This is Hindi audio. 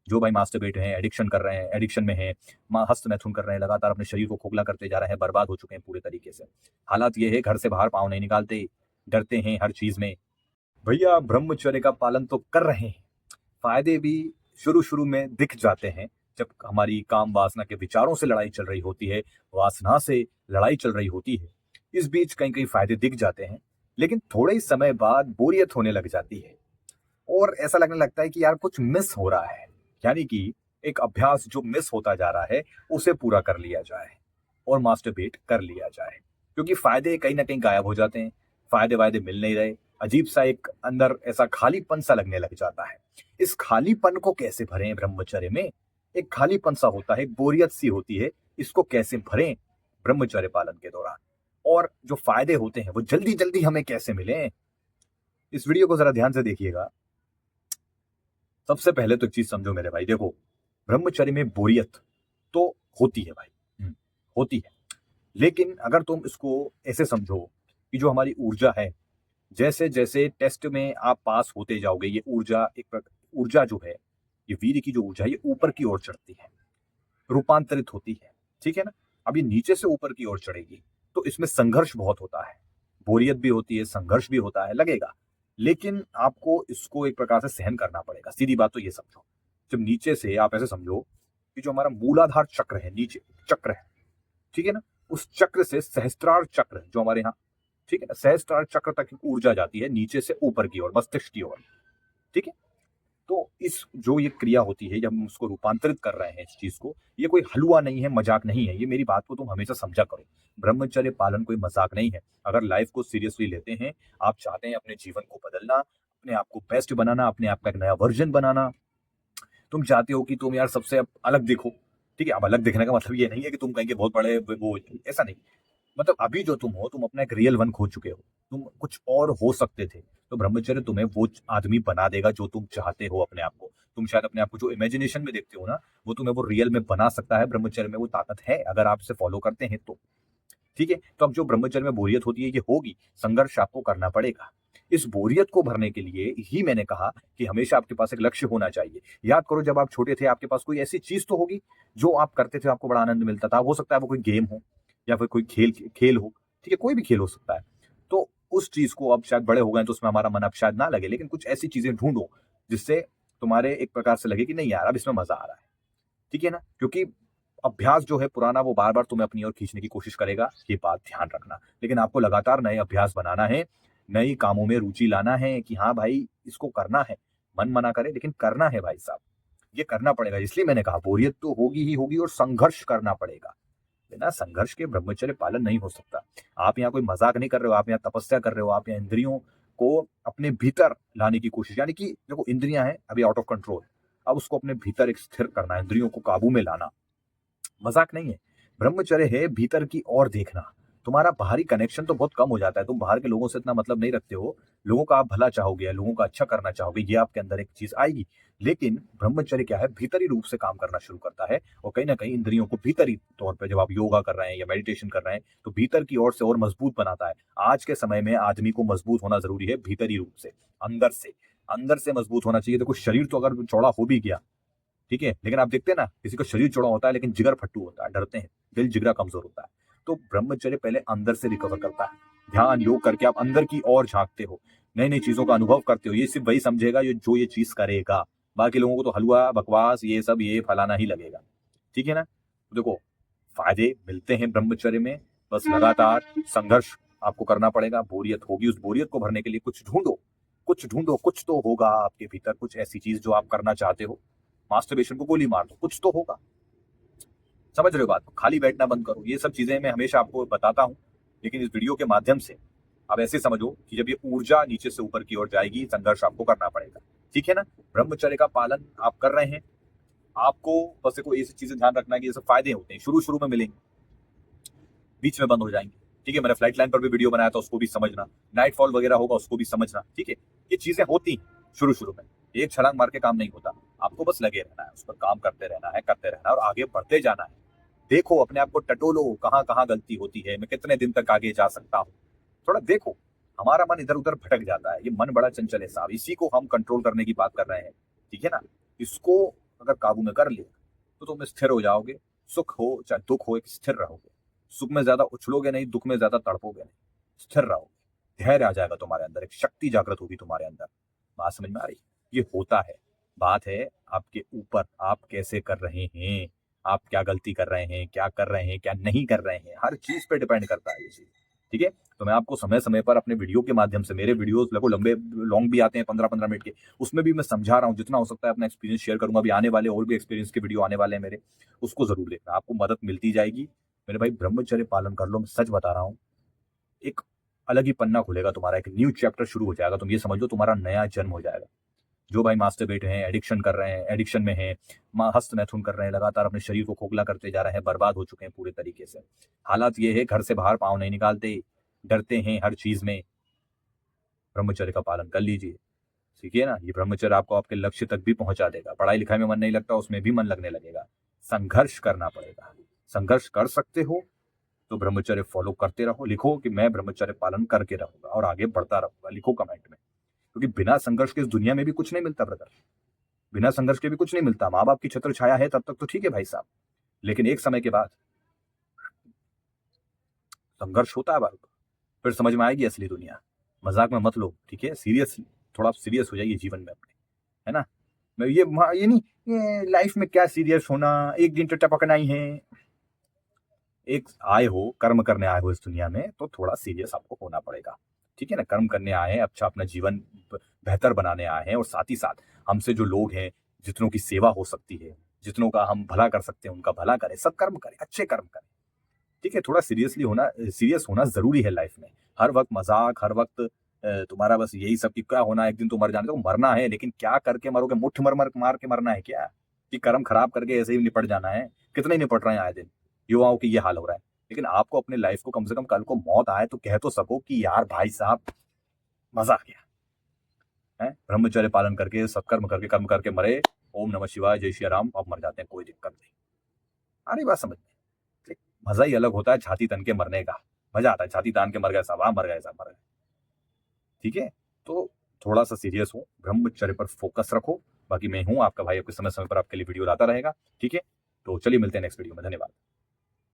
जो भाई मास्टरबेट हैं, एडिक्शन कर रहे हैं, एडिक्शन में हैं, हस्त मैथुन कर रहे हैं, लगातार अपने शरीर को खोखला करते जा रहे हैं, बर्बाद हो चुके हैं पूरे तरीके से। हालात ये है, घर से बाहर पाँव नहीं निकालते, डरते हैं हर चीज़ में। भैया ब्रह्मचर्य का पालन तो कर रहे हैं, फायदे भी शुरू-शुरू में दिख जाते हैं, जब हमारी काम वासना के विचारों से लड़ाई चल रही होती है, वासना से लड़ाई चल रही होती है। इस बीच कहीं-कहीं फायदे दिख जाते हैं, लेकिन थोड़े ही समय बाद बोरियत होने लग जाती है और ऐसा लगने लगता है कि यार कुछ मिस हो रहा है। यानी कि एक अभ्यास जो मिस होता जा रहा है, उसे पूरा कर लिया जाए और मास्टरबेट कर लिया जाए। क्योंकि फायदे कहीं न कहीं गायब हो जाते हैं, फायदे-वायदे मिल नहीं रहे, अजीब-सा एक अंदर ऐसा खालीपन-सा लगने लग जाता है। इस खालीपन को कैसे भरें ब्रह्मचर्य में? एक खालीपन-सा होता है, एक बोरियत-सी होती है, इसको कैसे भरें ब्रह्मचर्य पालन के दौरान? और जो फायदे होते हैं, वो जल्दी-जल्दी हमें कैसे मिलें? इस वीडियो को ज़रा ध्यान से देखिएगा। सबसे पहले तो एक चीज़ समझो मेरे भाई, देखो, ब्रह्मचर्य में बोरियत तो होती है भाई, होती है। लेकिन अगर तुम इसको ऐसे समझो कि जो हमारी ऊर्जा है, जैसे-जैसे टेस्ट में आप पास होते जाओगे, ये ऊर्जा ऊर्जा जो है, ये वीर्य की जो ऊर्जा है, ये ऊपर की ओर चढ़ती है, रूपांतरित होती है, ठीक है ना? अब ये नीचे से ऊपर की ओर चढ़ेगी, तो इसमें संघर्ष बहुत होता है, बोरियत भी होती है, संघर्ष भी होता है, लगेगा। लेकिन आपको इसको एक प्रकार से सहन करना पड़ेगा, सीधी बात तो ये समझो। जब नीचे से आप ऐसे समझो कि जो हमारा मूलाधार चक्र है, नीचे चक्र है, ठीक है ना? उस चक्र से सहस्त्रार चक्र जो हमारे यहाँ, ठीक है ना? सहस्त्रार चक्र तक ऊर्जा जाती है नीचे से ऊपर की ओर, मस्तिष्क की ओर, ठीक है? तो इस जो ये क्रिया होती है, जब हम उसको रूपांतरित कर रहे हैं इस चीज़ को, ये कोई हलवा नहीं है, मज़ाक नहीं है, ये मेरी बात को तुम हमेशा समझा करो। ब्रह्मचर्य पालन कोई मज़ाक नहीं है। अगर लाइफ़ को सीरियसली लेते हैं, आप चाहते हैं अपने जीवन को बदलना, अपने आप को बेस्ट बनाना, अपने आप का एक नया वर्ज़न बनाना, तुम चाहते हो कि तुम यार सबसे अब अलग दिखो, ठीक है? अब अलग दिखने का मतलब ये नहीं है कि तुम कहीं के बहुत बड़े वो, ऐसा नहीं। मतलब अभी जो तुम हो, तुम अपना एक रियल वन खो चुके हो। तुम कुछ और हो सकते थे। तो ब्रह्मचर्य तुम्हें वो आदमी बना देगा जो तुम चाहते हो अपने आप को। तुम शायद अपने आप को जो इमेजिनेशन में देखते हो ना, वो तुम्हें वो रियल में बना सकता है। ब्रह्मचर्य में वो ताकत है, अगर आप इसे फॉलो करते हैं तो। ठीक है? तो अब जो ब्रह्मचर्य में बोरियत होती है, ये होगी, संघर्ष आपको करना पड़ेगा। इस बोरियत को भरने के लिए ही मैंने कहा कि हमेशा आपके पास एक लक्ष्य होना चाहिए। याद करो, जब आप छोटे थे, आपके पास कोई ऐसी चीज़ तो होगी, जो आप करते थे, आपको बड़ा आनंद मिलता था। हो सकता है वो कोई गेम हो या फिर कोई खेल खेल हो, ठीक है? कोई भी खेल हो सकता है। तो उस चीज़ को अब शायद बड़े हो गए हैं, तो उसमें हमारा मन अब शायद ना लगे, लेकिन कुछ ऐसी चीज़ें ढूँढो, जिससे तुम्हारे एक प्रकार से लगे कि नहीं यार, अब इसमें मज़ा आ रहा है। ठीक है ना? क्योंकि अभ्यास जो है पुराना, वो बार-बार तुम्हें अपनी ओर खींचने की कोशिश करेगा, ये बात ध्यान रखना। लेकिन आपको लगातार नए अभ्यास बनाना है, नई कामों में रुचि लाना है कि हाँ भाई, इसको करना है। मन मना करे, लेकिन करना है भाई साहब। ये करना पड़ेगा, इसलिए मैंने कहा बोरियत तो होगी ही होगी और संघर्ष करना पड़ेगा। बिना संघर्ष के ब्रह्मचर्य पालन नहीं हो सकता। आप यहाँ कोई मज़ाक नहीं कर रहे हो, आप यहाँ तपस्या कर रहे हो, आप यहाँ इंद्रियों को अपने भीतर लाने की कोशिश, यानी कि देखो, इंद्रियाँ हैं अभी आउट ऑफ कंट्रोल। अब उसको अपने भीतर एक स्थिर करना है, इंद्रियों को काबू में लाना। मज़ाक नहीं है। ब्रह्मचर्य है भीतर की ओर देखना। तुम्हारा बाहरी कनेक्शन तो बहुत कम हो जाता है, तुम बाहर के लोगों से इतना मतलब नहीं रखते हो। लोगों का आप भला चाहोगे, लोगों का अच्छा करना चाहोगे, ये आपके अंदर एक चीज़ आएगी। लेकिन ब्रह्मचर्य क्या है, भीतरी रूप से काम करना शुरू करता है और कहीं न कहीं इंद्रियों को भीतरी तौर पे, जब आप योगा कर रहे हैं या मेडिटेशन कर रहे हैं, तो भीतर की ओर से और मजबूत बनाता है। आज के समय में आदमी को मजबूत होना ज़रूरी है भीतरी रूप से, अंदर से। अंदर से मजबूत होना चाहिए। देखो, शरीर तो अगर चौड़ा हो भी गया, ठीक है? लेकिन आप देखते हैं ना, किसी का शरीर चौड़ा होता है लेकिन जिगर फट्टू होता है, डरते हैं, दिल जिगरा कमज़ोर होता है। तो ब्रह्मचर्य पहले अंदर से रिकवर करता है। ध्यान, योग करके आप अंदर की ओर झाँकते हो, नई-नई चीज़ों का अनुभव करते हो। ये सिर्फ़ वही समझेगा ये जो ये चीज़ करेगा। बाकी लोगों को तो हलवा, बकवास, ये सब, ये फलाना ही लगेगा। ठीक है ना? तो देखो, फ़ायदे मिलते हैं ब्रह्मचर्य में, बस लगातार संघर्ष आपको करना पड़ेगा। बोरियत होगी, उस बोरियत को भरने के लिए कुछ ढूँढो, कुछ ढूँढो, कुछ तो होगा आपके भीतर, कुछ ऐसी चीज़ जो आप करना चाहते हो। मास्टरबेशन को गोली मार दो, कुछ तो होगा। समझ रहे हो बात को? खाली बैठना बंद करो। ये सब चीज़ें मैं हमेशा आपको बताता हूँ, लेकिन इस वीडियो के माध्यम से आप ऐसे समझो कि जब ये ऊर्जा नीचे से ऊपर की ओर जाएगी, संघर्ष आपको करना पड़ेगा। ठीक है ना? ब्रह्मचर्य का पालन आप कर रहे हैं, आपको बस देखो ये चीज़ें ध्यान रखना है कि ये सब फ़ायदे होते हैं, शुरू-शुरू में मिलेंगे, बीच में बंद हो जाएँगे। ठीक है? मैंने फ्लाइट लाइन पर भी वीडियो बनाया था, उसको भी समझना। नाइटफॉल वगैरह होगा, उसको भी समझना। ठीक है? ये चीज़ें होती हैं शुरू-शुरू में। एक छलांग मार के काम नहीं होता। आपको बस लगे रहना है, उस पर काम करते रहना है और आगे बढ़ते जाना है। देखो, अपने आप को टटोलो, कहाँ-कहाँ गलती होती है, मैं कितने दिन तक आगे जा सकता हूँ। थोड़ा देखो, हमारा मन इधर-उधर भटक जाता है। ये मन बड़ा चंचल है साहब, इसी को हम कंट्रोल करने की बात कर रहे हैं। ठीक है ना? इसको अगर काबू में कर लिया तो तुम स्थिर हो जाओगे। सुख हो चाहे दुख हो, एक स्थिर रहोगे। सुख में ज्यादा उछलोगे नहीं, दुख में ज्यादा तड़पोगे नहीं, स्थिर रहोगे। धैर्य आ जाएगा तुम्हारे अंदर, एक शक्ति जागृत होगी तुम्हारे अंदर। बात समझ में आ रही? ये होता है। बात है आपके ऊपर, आप कैसे कर रहे हैं, आप क्या गलती कर रहे हैं, क्या कर रहे हैं, क्या नहीं कर रहे हैं, हर चीज पे डिपेंड करता है ये चीज। ठीक है, तो मैं आपको समय समय पर अपने वीडियो के माध्यम से, मेरे वीडियोस लगभग लंबे लॉन्ग भी आते हैं 15-15 मिनट के, उसमें भी मैं समझा रहा हूँ, जितना हो सकता है अपना एक्सपीरियंस शेयर करूंगा। अभी आने वाले और भी एक्सपीरियंस के वीडियो आने वाले हैं मेरे, उसको जरूर देखना, आपको मदद मिलती जाएगी। मेरे भाई ब्रह्मचर्य पालन कर लो, मैं सच बता रहा हूँ, एक अलग ही पन्ना खुलेगा तुम्हारा, एक न्यू चैप्टर शुरू हो जाएगा। तुम ये समझ लो तुम्हारा नया जन्म हो जाएगा। जो भाई मास्टरबेट हैं, एडिक्शन कर रहे हैं, एडिक्शन में हैं, हस्त मैथुन कर रहे हैं, लगातार अपने शरीर को खोखला करते जा रहे हैं, बर्बाद हो चुके हैं पूरे तरीके से। हालात ये है, घर से बाहर पाँव नहीं निकालते, डरते हैं हर चीज में। ब्रह्मचर्य का पालन कर लीजिए, सीखिए ना। ये ब्रह्मचर्य आपको आपके लक्ष्य तक भी पहुंचा देगा। पढ़ाई लिखाई में मन नहीं लगता, उसमें भी मन लगने लगेगा। संघर्ष करना पड़ेगा, संघर्ष कर सकते हो तो ब्रह्मचर्य फॉलो करते रहो। लिखो कि मैं ब्रह्मचर्य पालन करके रहूंगा और आगे बढ़ता रहूंगा, लिखो कमेंट में। क्योंकि बिना संघर्ष के इस दुनिया में भी कुछ नहीं मिलता ब्रदर, बिना संघर्ष के भी कुछ नहीं मिलता। माँ बाप की छत्र छाया है तब तक तो ठीक है भाई साहब, लेकिन एक समय के बाद संघर्ष होता है भाई, फिर समझ में आएगी असली दुनिया। मजाक में मत लो, ठीक है, सीरियस, थोड़ा सीरियस हो जाइए जीवन में अपने, है ना। मैं ये नहीं, ये लाइफ में क्या सीरियस होना, एक दिन तो टपकना ही है। एक आए हो, कर्म करने आए हो इस दुनिया में, तो थोड़ा सीरियस आपको होना पड़ेगा, ठीक है ना। कर्म करने आए हैं, अच्छा अपना जीवन बेहतर बनाने आए हैं, और साथ ही साथ हमसे जो लोग हैं, जितनों की सेवा हो सकती है, जितनों का हम भला कर सकते हैं, उनका भला करें, सत्कर्म करें, अच्छे कर्म करें। ठीक है, थोड़ा सीरियस होना जरूरी है लाइफ में। हर वक्त मजाक, हर वक्त तुम्हारा बस यही सब कि क्या होना, एक दिन तो मर जाने, तो मरना है, लेकिन क्या करके मरोगे? मुट्ठ मर मर मार के मरना है क्या, कि कर्म खराब करके ऐसे ही निपट जाना है? कितने निपट रहे हैं आए दिन, युवाओं की ये हाल हो रहा है। लेकिन आपको अपने लाइफ को कम से कम, कल को मौत आए तो कह तो सको कि यार भाई साहब मजा आ गया है, ब्रह्मचर्य पालन करके, सत्कर्म करके, कर्म करके मरे। ओम नमः शिवाय, जय श्री राम, अब मर जाते हैं, कोई दिक्कत नहीं। आ रही बात समझ में? एक मजा ही अलग होता है छाती तन के मरने का, मजा आता है। छाती तान के मर गए साहब, हाँ मर गए साहब, मर गए। ठीक है, तो थोड़ा सा सीरियस हो, ब्रह्मचर्य पर फोकस रखो। बाकी मैं हूं आपका भाई, आपके समय समय पर आपके लिए वीडियो लाता रहेगा। ठीक है, तो चलिए मिलते हैं नेक्स्ट वीडियो में, धन्यवाद।